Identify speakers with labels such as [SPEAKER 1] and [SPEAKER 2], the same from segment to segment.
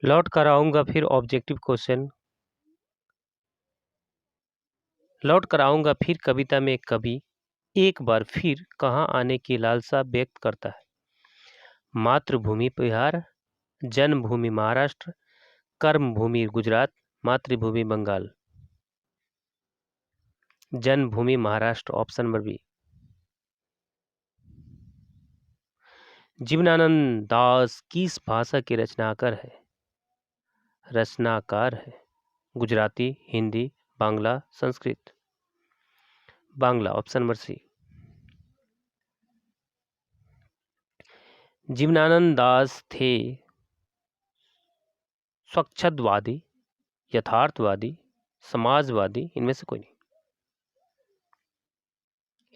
[SPEAKER 1] लौट कर आऊंगा फिर ऑब्जेक्टिव क्वेश्चन। लौट कर आऊंगा फिर कविता में कवि एक बार फिर कहाँ आने की लालसा व्यक्त करता है। मातृभूमि बिहार, जन्मभूमि महाराष्ट्र, कर्मभूमि गुजरात, मातृभूमि बंगाल। जन्मभूमि Maharashtra, option number B. Jibanananda Das किस भाषा के रचनाकार है? Gujarati, Hindi, Bangla, Sanskrit. Bangla, option number C. Jibanananda Das थे स्वच्छंदवादी, यथार्थवादी, समाजवादी, इनमें से कोई नहीं।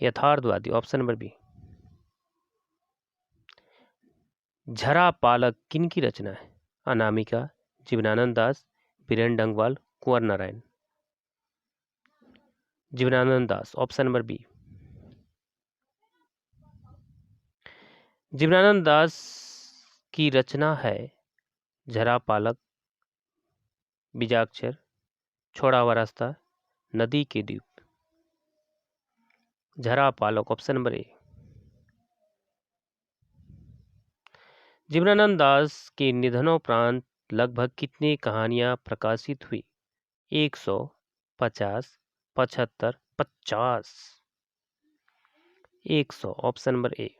[SPEAKER 1] यथार्थवादी, ऑप्शन नंबर बी। झरा पालक किन की रचना है? अनामिका, जीवनानंद दास, बीरेन डंगवाल, कुंवर नारायण। जीवनानंद दास, option number B. Jibanananda Das की रचना है झरा पालक, बीजाक्षर, छोड़ा हुआ रास्ता, नदी के द्वीप। झरा पालक, ऑप्शन नंबर ए। जीवनानंद दास के निधनोपरांत लगभग कितनी कहानियां प्रकाशित हुई? 100, 50, 75, 50। 100, ऑप्शन नंबर ए।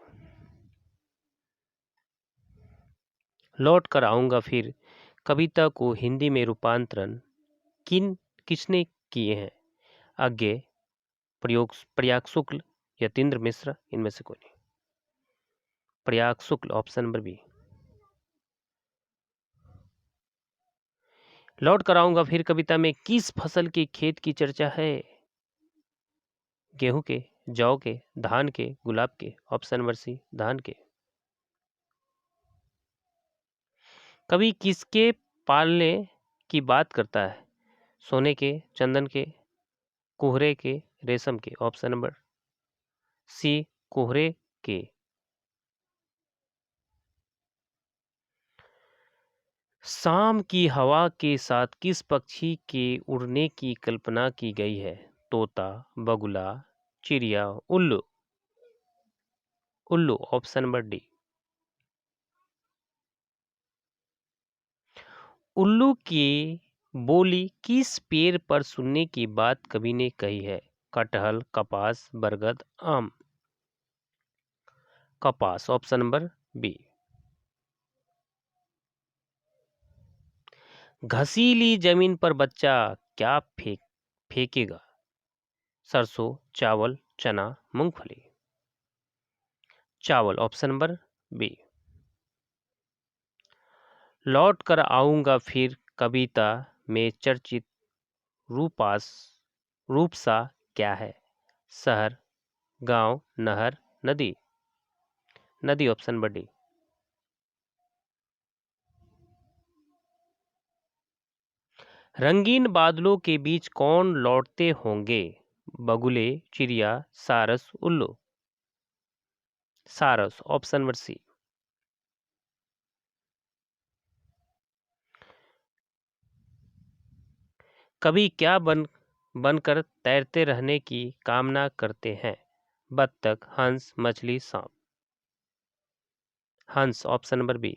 [SPEAKER 1] लौट कर आऊंगा फिर कविता को हिंदी में रूपांतरण किसने किए हैं? अज्ञे, प्रयाग शुक्ल, यतीन्द्र मिश्र, इनमें से कोई नहीं। प्रयाग शुक्ल, ऑप्शन नंबर बी। लौट कर आऊंगा फिर कविता में किस फसल के खेत की चर्चा है? गेहूं के, जौ के, धान के, गुलाब के। ऑप्शन नंबर सी, धान के। कवि किसके पालने की बात करता है? सोने के, चंदन के, कोहरे के, रेशम के। ऑप्शन नंबर सी, कोहरे के। शाम की हवा के साथ किस पक्षी के उड़ने की कल्पना की गई है? तोता, बगुला, चिड़िया, उल्लू। उल्लू, ऑप्शन नंबर डी। उल्लू की बोली किस पेड़ पर सुनने की बात कवि ने कही है? कटहल, कपास, बरगद, आम। कपास, ऑप्शन नंबर बी। घसीली जमीन पर बच्चा क्या फेंकेगा? सरसों, चावल, चना, मूंगफली। चावल, ऑप्शन नंबर बी। लौट कर आऊंगा फिर कविता में चर्चित रूपसा क्या है? शहर, गांव, नहर, नदी। नदी, ऑप्शन नंबर डी। रंगीन बादलों के बीच कौन लौटते होंगे? बगुले, चिड़िया, सारस, उल्लू। सारस, ऑप्शन नंबर सी। कभी क्या बनकर तैरते रहने की कामना करते हैं? बत्तख, हंस, मछली, सांप। हंस, option number B.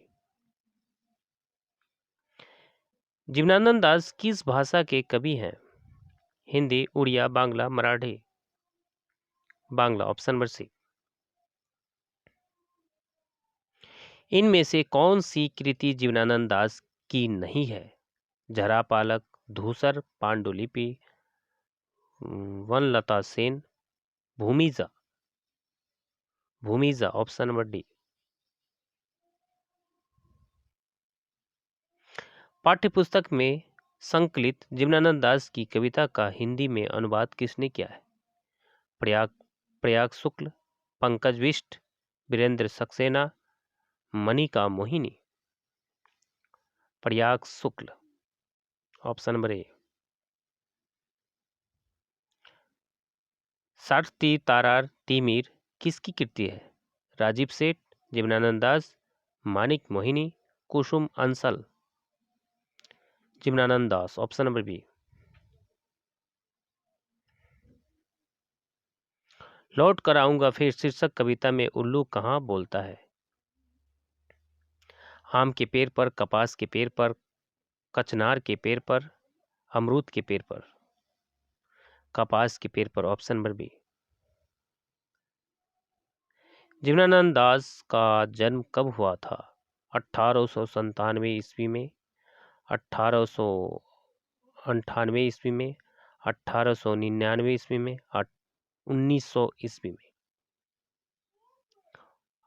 [SPEAKER 1] Jibanananda Das किस भाषा के कवि हैं? Hindi, Oriya, Bangla, Marathi. Bangla, option number C. इनमें से कौन सी कृति जीवनानंद दास की नहीं है? झरा Palak, Dhusar, Pandulipi, Banalata Sen, Bhumija. Bhumija, option number D. पाठ्यपुस्तक में संकलित जीवनानंद दास की कविता का हिंदी में अनुवाद किसने किया है? प्रयाग शुक्ल, पंकज बिष्ट, वीरेंद्र सक्सेना, मनिका मोहिनी। प्रयाग शुक्ल, ऑप्शन नंबर ए। सारथी तारार तिमिर किसकी कृति है? राजीव सेठ, जीवनानंद दास, मानिक मोहिनी, कुसुम अंसल। जीवनानंद दास, ऑप्शन नंबर बी। लौट कर आऊंगा फिर शीर्षक कविता में उल्लू कहाँ बोलता है? आम के पेड़ पर, कपास के पेड़ पर, कचनार के पेड़ पर, अमरूद के पेड़ पर। कपास के पेड़ पर, option number B. Jibanananda Das का जन्म कब हुआ था? 1897 ईस्वी में, 1898 ईस्वी में, 1899 ईस्वी में, 1900 ईस्वी में।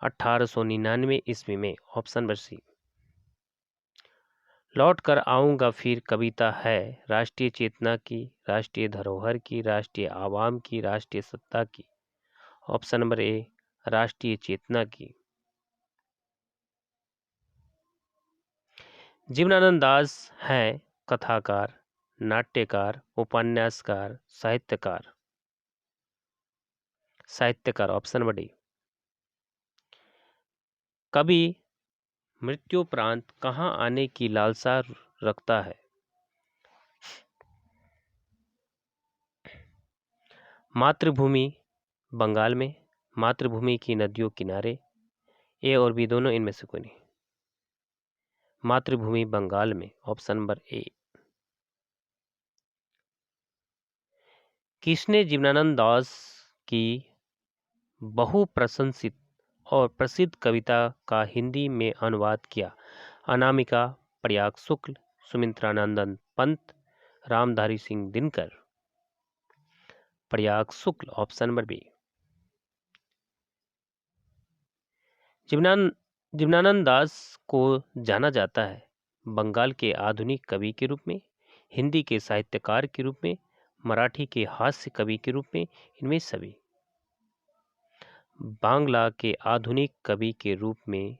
[SPEAKER 1] 1899 ईस्वी में, ऑप्शन नंबर सी। लौट कर आऊंगा फिर कविता है राष्ट्रीय चेतना की, राष्ट्रीय धरोहर की, राष्ट्रीय आवाम की, राष्ट्रीय सत्ता की। ऑप्शन नंबर ए, राष्ट्रीय चेतना की। जीवनानंद दास हैं कथाकार, नाट्यकार, उपन्यासकार, साहित्यकार। साहित्यकार, ऑप्शन नंबर डी। कवि मृत्युपरांत कहाँ आने की लालसा रखता है? मातृभूमि बंगाल में, मातृभूमि की नदियों किनारे। ए और बी दोनों, इनमें से कोई नहीं। मातृभूमि बंगाल में, ऑप्शन नंबर ए। किसने जीवनानंद दास की बहुप्रशंसित और प्रसिद्ध कविता का हिंदी में अनुवाद किया? अनामिका, प्रयाग शुक्ल, सुमित्रानंदन पंत, रामधारी सिंह दिनकर। प्रयाग शुक्ल, ऑप्शन नंबर बी। जीवनानंद दास को जाना जाता है बंगाल के आधुनिक कवि के रूप में, हिंदी के साहित्यकार के रूप में, मराठी के हास्य कवि के रूप में, इनमें सभी। बांग्ला के आधुनिक कवि के रूप में।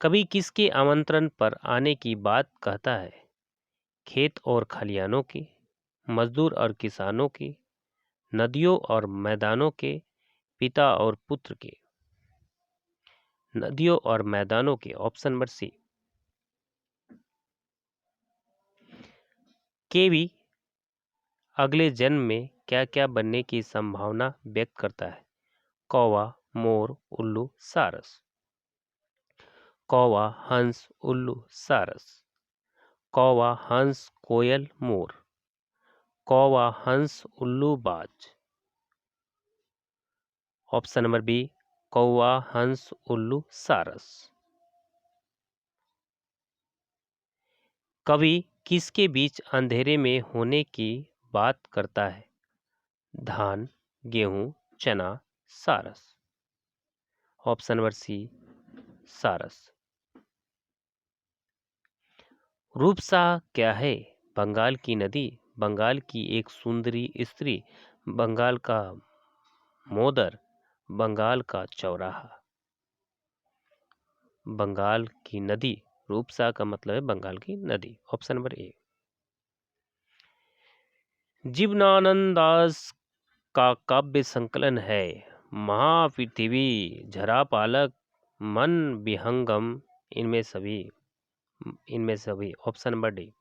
[SPEAKER 1] कवि किसके आमंत्रण पर आने की बात कहता है? खेत और खलियानों की, मजदूर और किसानों की, नदियों और मैदानों के, पिता और पुत्र के। नदियों और मैदानों के, ऑप्शन नंबर सी। केवी अगले जन्म में क्या क्या बनने की संभावना व्यक्त करता है? कौवा, मोर, उल्लू, सारस। कौवा, हंस, उल्लू, सारस। कौवा, हंस, कोयल, मोर। कौवा, हंस, उल्लू, बाज। ऑप्शन नंबर बी, कौवा, हंस, उल्लू, सारस। कवि किसके बीच अंधेरे में होने की बात करता है? धान, गेहूं, चना, सारस। ऑप्शन नंबर सी, सारस। रूपसा क्या है? बंगाल की नदी, बंगाल की एक सुंदरी स्त्री, बंगाल का मोदर, बंगाल का चौराहा। बंगाल की नदी, रूपसा का मतलब है बंगाल की नदी। Option number A. Jibanananda Das का काव्य संकलन है महापृथ्वी, झरापालक, मन विहंगम, इनमें सभी। Option number D.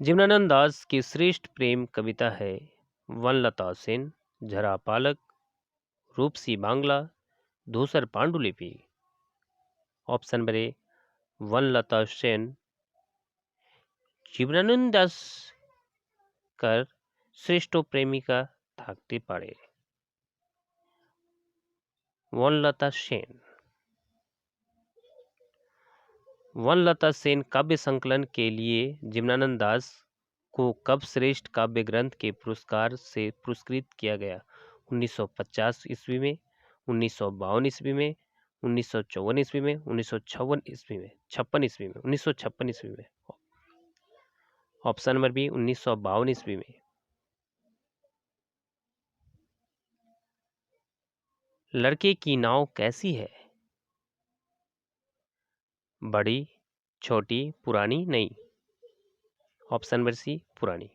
[SPEAKER 1] Jibanananda Das की श्रेष्ठ प्रेम कविता है वनलता सेन, झरापालक, रूपसी Bangla, Dhusar Pandulipi. Option number A, Banalata Sen. Jibanananda Das कर श्रेष्ठ प्रेमिका थाकते पाड़े। वनलता सेन। वनलता सेन काव्य संकलन के लिए जीवनानंद दास को कब श्रेष्ठ काव्य ग्रंथ के पुरस्कार से पुरस्कृत किया गया? 1950 ईस्वी में, 1952 ईस्वी में, 1954 ईस्वी में, 1956 ईस्वी में, 1956 ईस्वी में। ऑप्शन नंबर बी, 1952 ईस्वी में। लड़के की नाव कैसी है? बड़ी, छोटी, पुरानी, नई। ऑप्शन नंबर सी, पुरानी।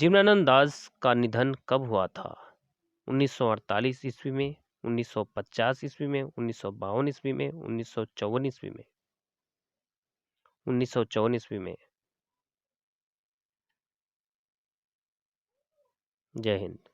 [SPEAKER 1] जीवनानंद दास का निधन कब हुआ था? 1948 ईस्वी में, 1950 ईस्वी में, 1952 ईस्वी में, 1954 ईस्वी में? 1954 ईस्वी में। जय हिंद।